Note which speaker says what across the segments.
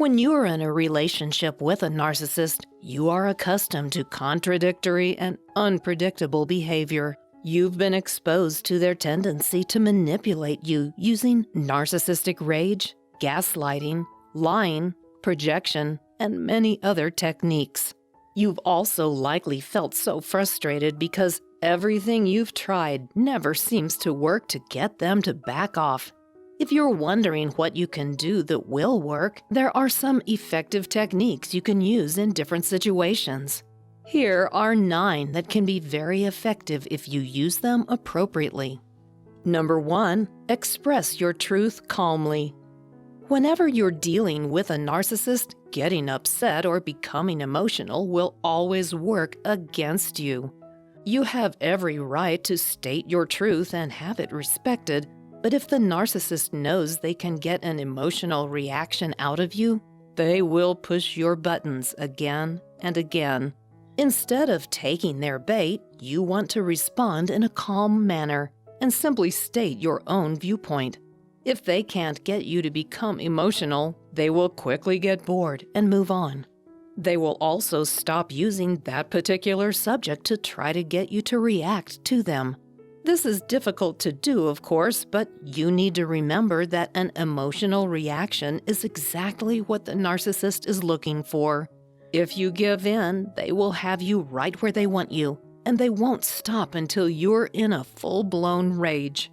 Speaker 1: When you are in a relationship with a narcissist, you are accustomed to contradictory and unpredictable behavior. You've been exposed to their tendency to manipulate you using narcissistic rage, gaslighting, lying, projection, and many other techniques. You've also likely felt so frustrated because everything you've tried never seems to work to get them to back off. If you're wondering what you can do that will work, there are some effective techniques you can use in different situations. Here are 9 that can be very effective if you use them appropriately. Number 1, express your truth calmly. Whenever you're dealing with a narcissist, getting upset or becoming emotional will always work against you. You have every right to state your truth and have it respected, but if the narcissist knows they can get an emotional reaction out of you, they will push your buttons again and again. Instead of taking their bait, you want to respond in a calm manner and simply state your own viewpoint. If they can't get you to become emotional, they will quickly get bored and move on. They will also stop using that particular subject to try to get you to react to them. This is difficult to do, of course, but you need to remember that an emotional reaction is exactly what the narcissist is looking for. If you give in, they will have you right where they want you, and they won't stop until you're in a full-blown rage.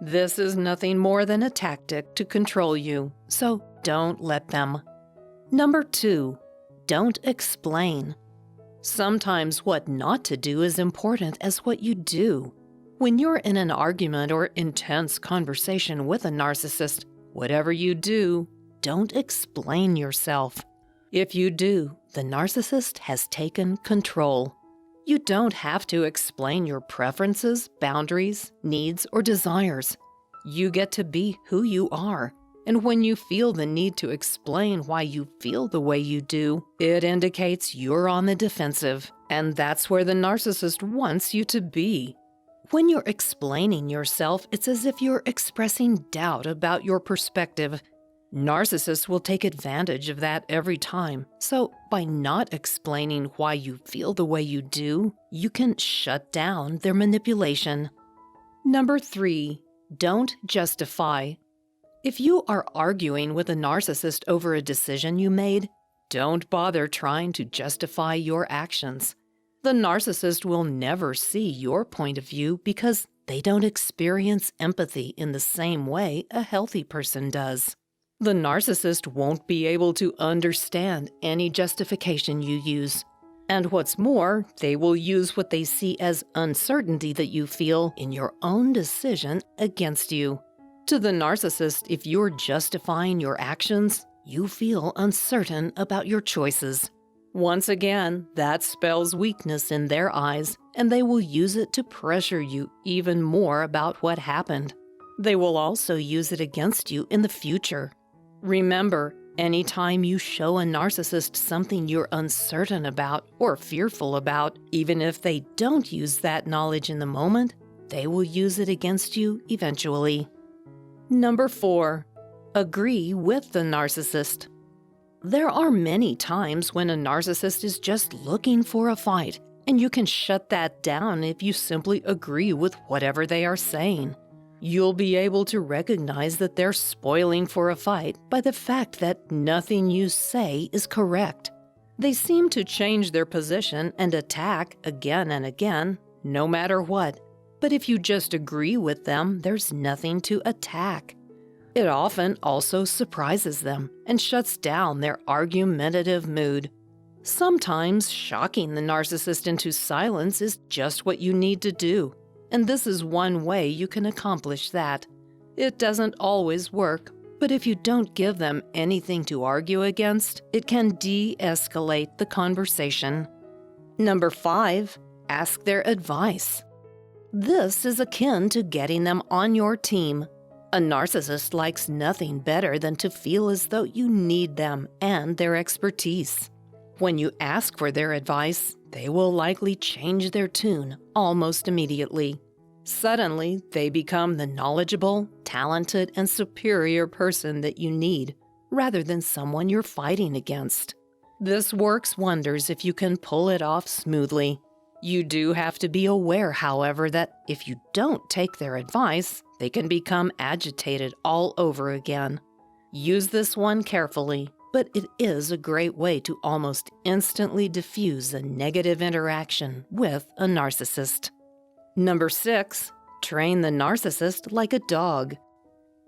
Speaker 1: This is nothing more than a tactic to control you, so don't let them. Number 2, don't explain. Sometimes what not to do is important as what you do. When you're in an argument or intense conversation with a narcissist, whatever you do, don't explain yourself. If you do, the narcissist has taken control. You don't have to explain your preferences, boundaries, needs, or desires. You get to be who you are. And when you feel the need to explain why you feel the way you do, it indicates you're on the defensive, and that's where the narcissist wants you to be. When you're explaining yourself, it's as if you're expressing doubt about your perspective. Narcissists will take advantage of that every time. So by not explaining why you feel the way you do, you can shut down their manipulation. Number 3, don't justify. If you are arguing with a narcissist over a decision you made, don't bother trying to justify your actions. The narcissist will never see your point of view because they don't experience empathy in the same way a healthy person does. The narcissist won't be able to understand any justification you use. And what's more, they will use what they see as uncertainty that you feel in your own decision against you. To the narcissist, if you're justifying your actions, you feel uncertain about your choices. Once again, that spells weakness in their eyes, and they will use it to pressure you even more about what happened. They will also use it against you in the future. Remember, anytime you show a narcissist something you're uncertain about or fearful about, even if they don't use that knowledge in the moment, they will use it against you eventually. Number 4, agree with the narcissist. There are many times when a narcissist is just looking for a fight, and you can shut that down if you simply agree with whatever they are saying. You'll be able to recognize that they're spoiling for a fight by the fact that nothing you say is correct. They seem to change their position and attack again and again, no matter what. But if you just agree with them, there's nothing to attack. It often also surprises them and shuts down their argumentative mood. Sometimes shocking the narcissist into silence is just what you need to do, and this is one way you can accomplish that. It doesn't always work, but if you don't give them anything to argue against, it can de-escalate the conversation. Number 5, ask their advice. This is akin to getting them on your team. A narcissist likes nothing better than to feel as though you need them and their expertise. When you ask for their advice, they will likely change their tune almost immediately. Suddenly, they become the knowledgeable, talented, and superior person that you need. rather than someone you're fighting against. This works wonders if you can pull it off smoothly. You do have to be aware, however, that if you don't take their advice, they can become agitated all over again. Use this one carefully, but it is a great way to almost instantly diffuse a negative interaction with a narcissist. Number 6, train the narcissist like a dog.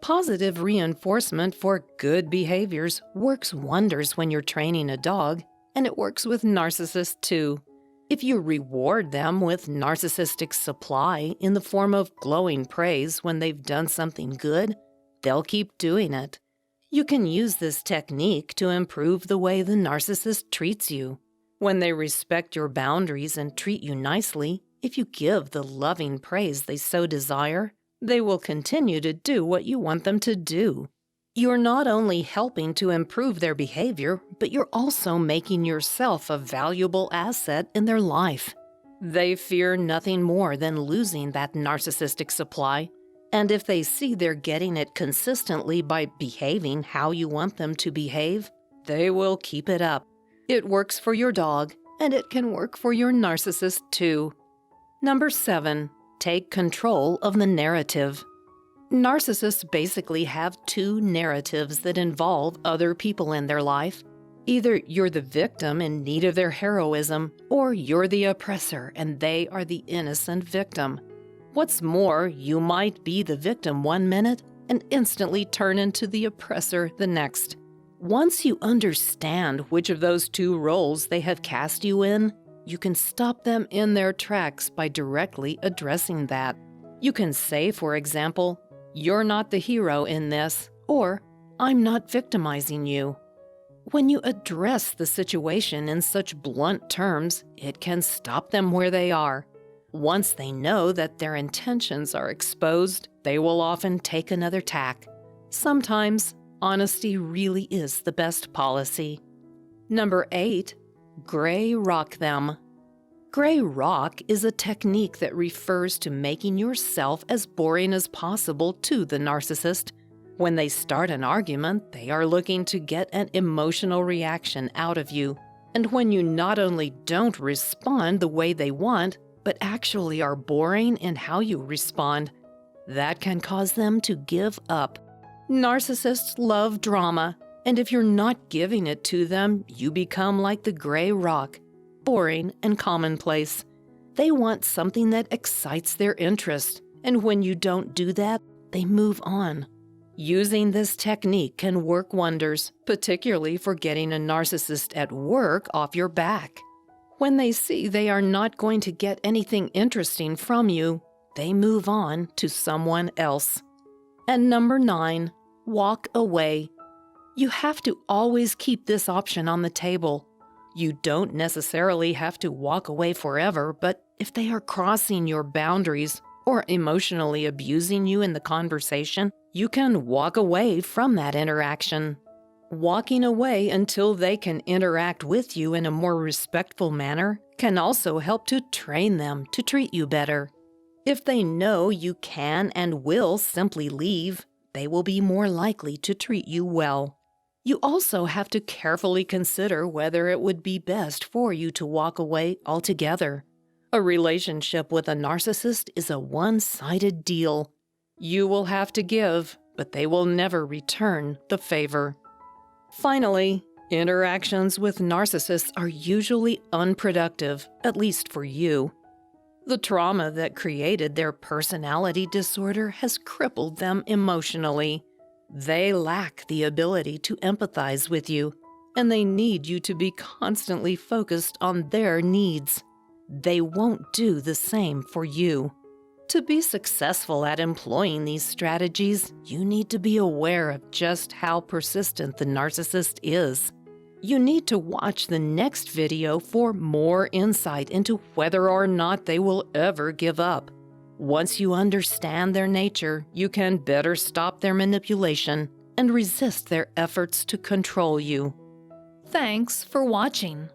Speaker 1: Positive reinforcement for good behaviors works wonders when you're training a dog, and it works with narcissists too. If you reward them with narcissistic supply in the form of glowing praise when they've done something good, they'll keep doing it. You can use this technique to improve the way the narcissist treats you. When they respect your boundaries and treat you nicely, if you give the loving praise they so desire, they will continue to do what you want them to do. You're not only helping to improve their behavior, but you're also making yourself a valuable asset in their life. They fear nothing more than losing that narcissistic supply, and if they see they're getting it consistently by behaving how you want them to behave, they will keep it up. It works for your dog, and it can work for your narcissist too. Number 7, take control of the narrative. Narcissists basically have 2 narratives that involve other people in their life. Either you're the victim in need of their heroism, or you're the oppressor and they are the innocent victim. What's more, you might be the victim one minute and instantly turn into the oppressor the next. Once you understand which of those 2 roles they have cast you in, you can stop them in their tracks by directly addressing that. You can say, for example, "You're not the hero in this," or "I'm not victimizing you." When you address the situation in such blunt terms, it can stop them where they are. Once they know that their intentions are exposed, they will often take another tack. Sometimes, honesty really is the best policy. Number 8, gray rock them. Gray rock is a technique that refers to making yourself as boring as possible to the narcissist. When they start an argument, they are looking to get an emotional reaction out of you. And when you not only don't respond the way they want, but actually are boring in how you respond, that can cause them to give up. Narcissists love drama, and if you're not giving it to them, you become like the gray rock, boring and commonplace. They want something that excites their interest, and when you don't do that, they move on. Using this technique can work wonders, particularly for getting a narcissist at work off your back. When they see they are not going to get anything interesting from you, they move on to someone else. And number 9, walk away. You have to always keep this option on the table. You don't necessarily have to walk away forever, but if they are crossing your boundaries or emotionally abusing you in the conversation, you can walk away from that interaction. Walking away until they can interact with you in a more respectful manner can also help to train them to treat you better. If they know you can and will simply leave, they will be more likely to treat you well. You also have to carefully consider whether it would be best for you to walk away altogether. A relationship with a narcissist is a one-sided deal. You will have to give, but they will never return the favor. Finally, interactions with narcissists are usually unproductive, at least for you. The trauma that created their personality disorder has crippled them emotionally. They lack the ability to empathize with you, and they need you to be constantly focused on their needs. They won't do the same for you. To be successful at employing these strategies, you need to be aware of just how persistent the narcissist is. You need to watch the next video for more insight into whether or not they will ever give up. Once you understand their nature, you can better stop their manipulation and resist their efforts to control you. Thanks for watching.